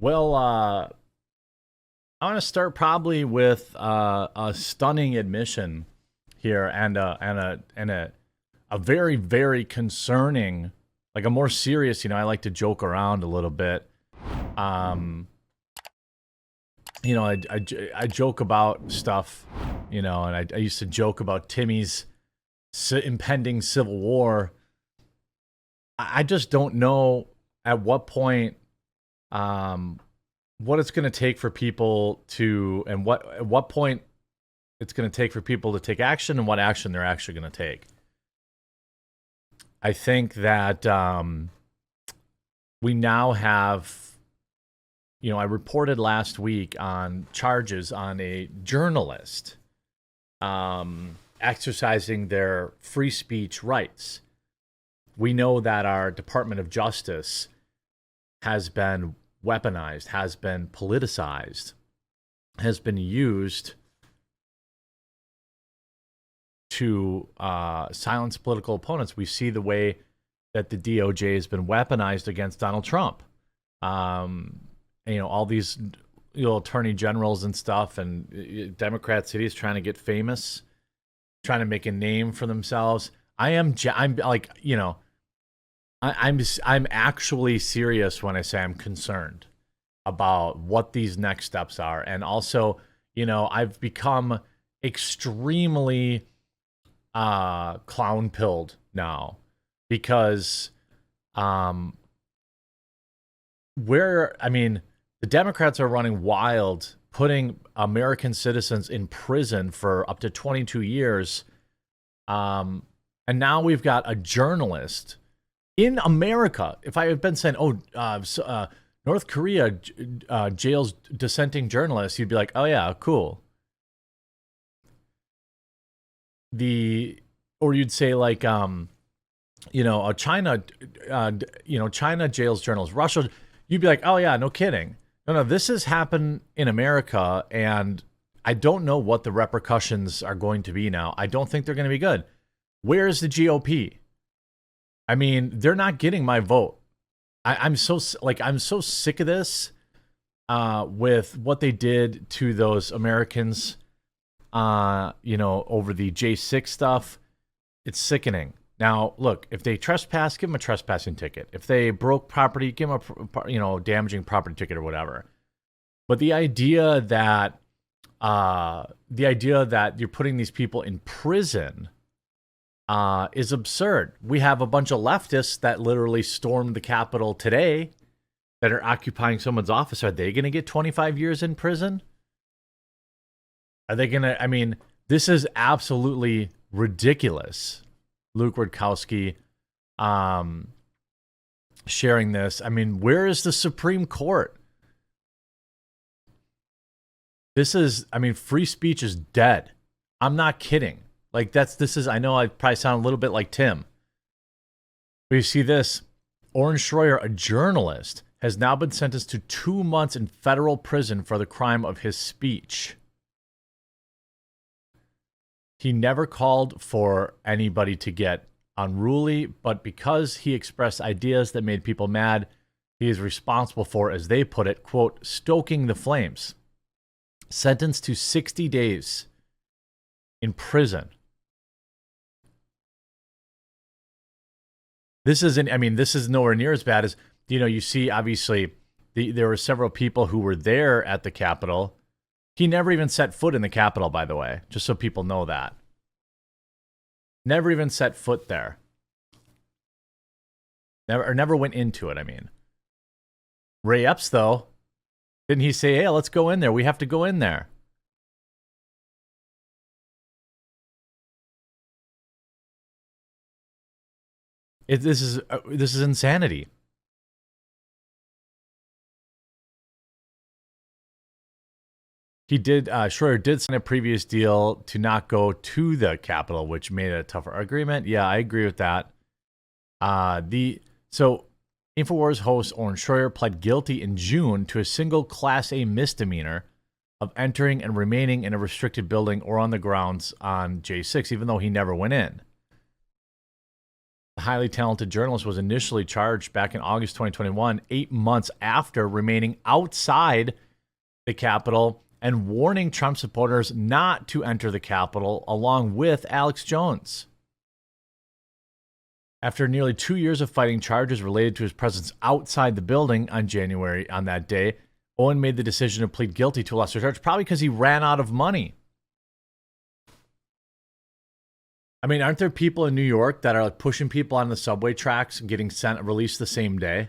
Well, I want to start probably with a stunning admission here, and a very very concerning, like a more serious. I like to joke around a little bit. Um, I joke about stuff, and I used to joke about Timmy's impending civil war. I just don't know at what point, um, what it's going to take for people to, and at what point it's going to take for people to take action, and what action they're actually going to take. I think that we now have, I reported last week on charges on a journalist exercising their free speech rights. We know that our Department of Justice has been weaponized, has been politicized, has been used to silence political opponents. We see the way that the DOJ has been weaponized against Donald Trump. All these attorney generals and stuff, and Democrat cities trying to get famous, trying to make a name for themselves. I'm like, I'm actually serious when I say I'm concerned about what these next steps are. And also, I've become extremely clown pilled now because the Democrats are running wild, putting American citizens in prison for up to 22 years. And now we've got a journalist in America. If I had been saying, North Korea jails dissenting journalists, you'd be like, oh yeah, cool. Or you'd say like, China jails journalists. Russia, you'd be like, oh yeah, no kidding. No, this has happened in America, and I don't know what the repercussions are going to be now. I don't think they're going to be good. Where's the GOP? I mean, they're not getting my vote. I'm so sick of this with what they did to those Americans, over the J6 stuff. It's sickening. Now, look, if they trespass, give them a trespassing ticket. If they broke property, give them a, damaging property ticket or whatever. But the idea that you're putting these people in prison is absurd. We have a bunch of leftists that literally stormed the Capitol today that are occupying someone's office. Are they going to get 25 years in prison? Are they going to, this is absolutely ridiculous. Luke Rudkowski sharing this. Where is the Supreme Court? Free speech is dead. I'm not kidding. I know I probably sound a little bit like Tim. But you see this, Oren Schroyer, a journalist, has now been sentenced to 2 months in federal prison for the crime of his speech. He never called for anybody to get unruly, but because he expressed ideas that made people mad, he is responsible for, as they put it, quote, stoking the flames. Sentenced to 60 days in prison. This is nowhere near as bad as, you see, obviously, there were several people who were there at the Capitol. He never even set foot in the Capitol, by the way, just so people know that. Never even set foot there. Never went into it, Ray Epps, though, didn't he say, hey, let's go in there? We have to go in there. This is insanity. Schroyer did sign a previous deal to not go to the Capitol, which made it a tougher agreement. Yeah, I agree with that. So InfoWars host Oren Schroyer pled guilty in June to a single Class A misdemeanor of entering and remaining in a restricted building or on the grounds on J6, even though he never went in. The highly talented journalist was initially charged back in August 2021, 8 months after remaining outside the Capitol and warning Trump supporters not to enter the Capitol, along with Alex Jones. After nearly 2 years of fighting charges related to his presence outside the building on that day, Owen made the decision to plead guilty to a lesser charge, probably because he ran out of money. I mean, aren't there people in New York that are like pushing people on the subway tracks and getting released the same day?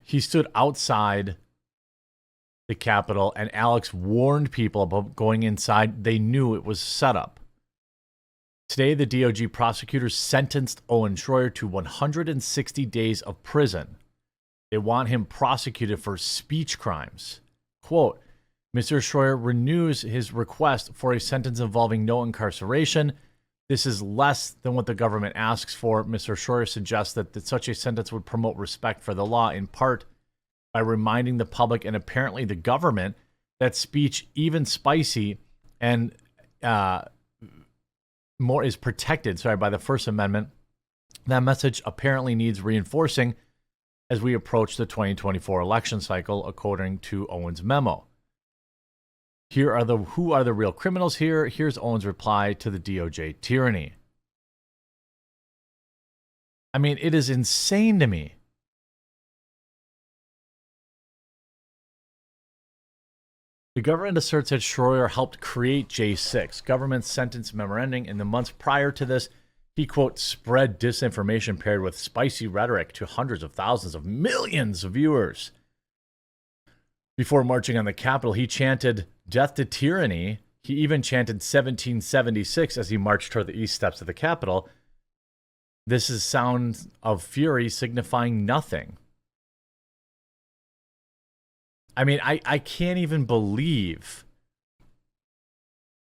He stood outside the Capitol, and Alex warned people about going inside. They knew it was set up. Today, the DOJ prosecutors sentenced Owen Schroyer to 160 days of prison. They want him prosecuted for speech crimes. Quote, Mr. Schroyer renews his request for a sentence involving no incarceration. This is less than what the government asks for. Mr. Schroyer suggests that such a sentence would promote respect for the law, in part by reminding the public and apparently the government that speech, even spicy and more, is protected by the First Amendment. That message apparently needs reinforcing as we approach the 2024 election cycle, according to Owen's memo. Who are the real criminals here? Here's Owen's reply to the DOJ tyranny. I mean, it is insane to me. The government asserts that Schroyer helped create J6, government sentence memorandum. In the months prior to this, he, quote, spread disinformation paired with spicy rhetoric to hundreds of thousands of millions of viewers. Before marching on the Capitol, he chanted, "Death to tyranny." He even chanted 1776 as he marched toward the east steps of the Capitol. This is sound of fury signifying nothing. I mean, I can't even believe.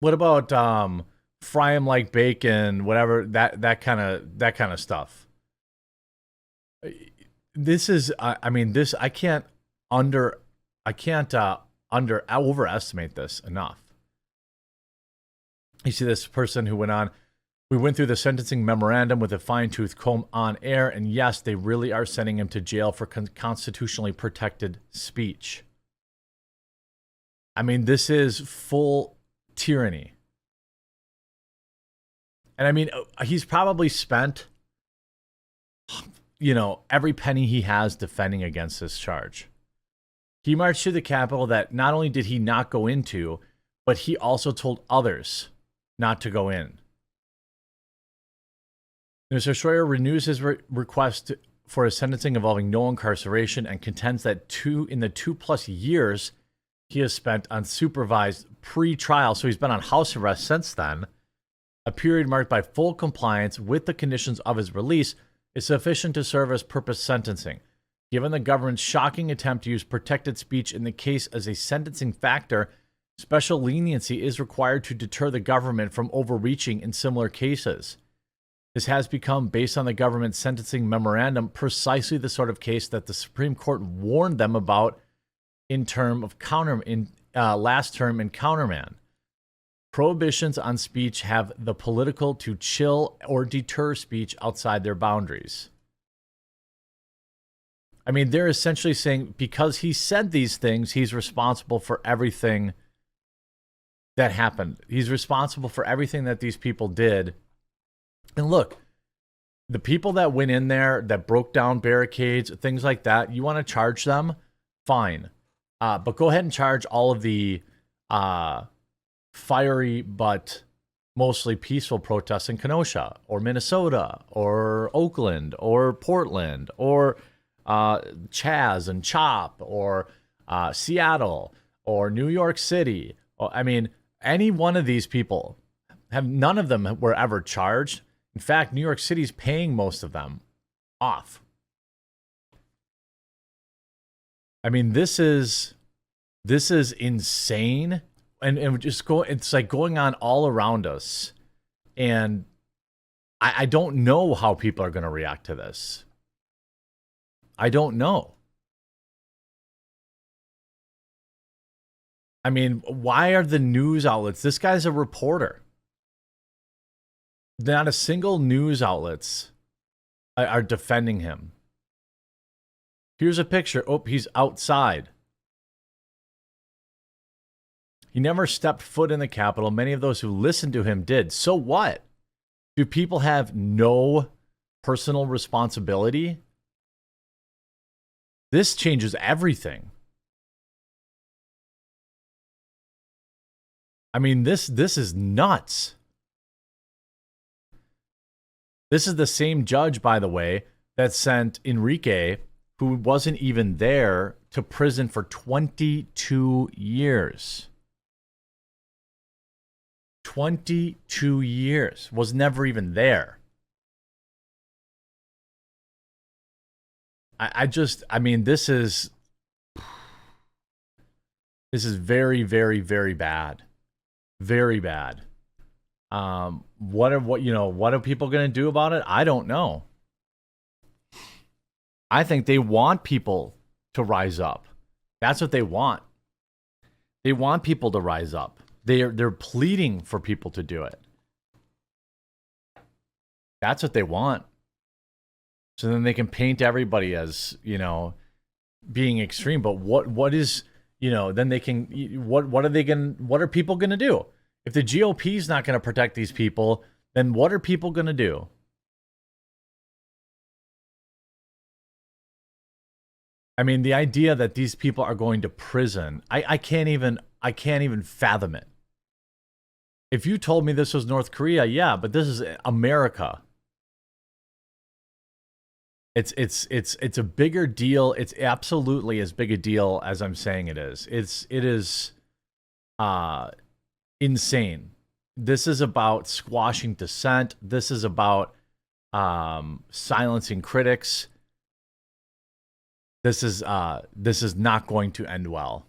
What about fry him like bacon, whatever, that kind of stuff. This is I can't overestimate this enough. You see this person who went on, we went through the sentencing memorandum with a fine-tooth comb on air, and yes, they really are sending him to jail for constitutionally protected speech. I mean, this is full tyranny. And I mean, he's probably spent, every penny he has defending against this charge. He marched to the Capitol that not only did he not go into, but he also told others not to go in. Mr. Schroyer renews his request for a sentencing involving no incarceration and contends that in the 2+ years he has spent on supervised pre-trial, so he's been on house arrest since then, a period marked by full compliance with the conditions of his release, is sufficient to serve as purpose sentencing. Given the government's shocking attempt to use protected speech in the case as a sentencing factor, special leniency is required to deter the government from overreaching in similar cases. This has become, based on the government's sentencing memorandum, precisely the sort of case that the Supreme Court warned them about last term in Counterman. Prohibitions on speech have the political to chill or deter speech outside their boundaries. I mean, they're essentially saying because he said these things, he's responsible for everything that happened. He's responsible for everything that these people did. And look, the people that went in there, that broke down barricades, things like that, you want to charge them? Fine. But go ahead and charge all of the fiery but mostly peaceful protests in Kenosha or Minnesota or Oakland or Portland or Chaz and Chop or Seattle or New York City. I mean, any one of these people, none of them were ever charged. In fact, New York City's paying most of them off. I mean, this is insane, and it's like going on all around us, and I don't know how people are going to react to this. I don't know. I mean, why are the news outlets? This guy's a reporter. Not a single news outlets are defending him. Here's a picture. Oh, he's outside. He never stepped foot in the Capitol. Many of those who listened to him did. So what? Do people have no personal responsibility? This changes everything. I mean, this is nuts. This is the same judge, by the way, that sent Enrique, who wasn't even there, to prison for 22 years. 22 years. Was never even there. I mean, this is very, very, very bad. Very bad. What are people going to do about it? I don't know. I think they want people to rise up. That's what they want. They want people to rise up. They're pleading for people to do it. That's what they want. So then they can paint everybody as, being extreme. But what is, then they can, what are people going to do? If the GOP is not going to protect these people, then what are people going to do? I mean, the idea that these people are going to prison, I can't even fathom it. If you told me this was North Korea, yeah, but this is America. It's a bigger deal. It's absolutely as big a deal as I'm saying it is. It is insane. This is about squashing dissent. This is about silencing critics. This is not going to end well.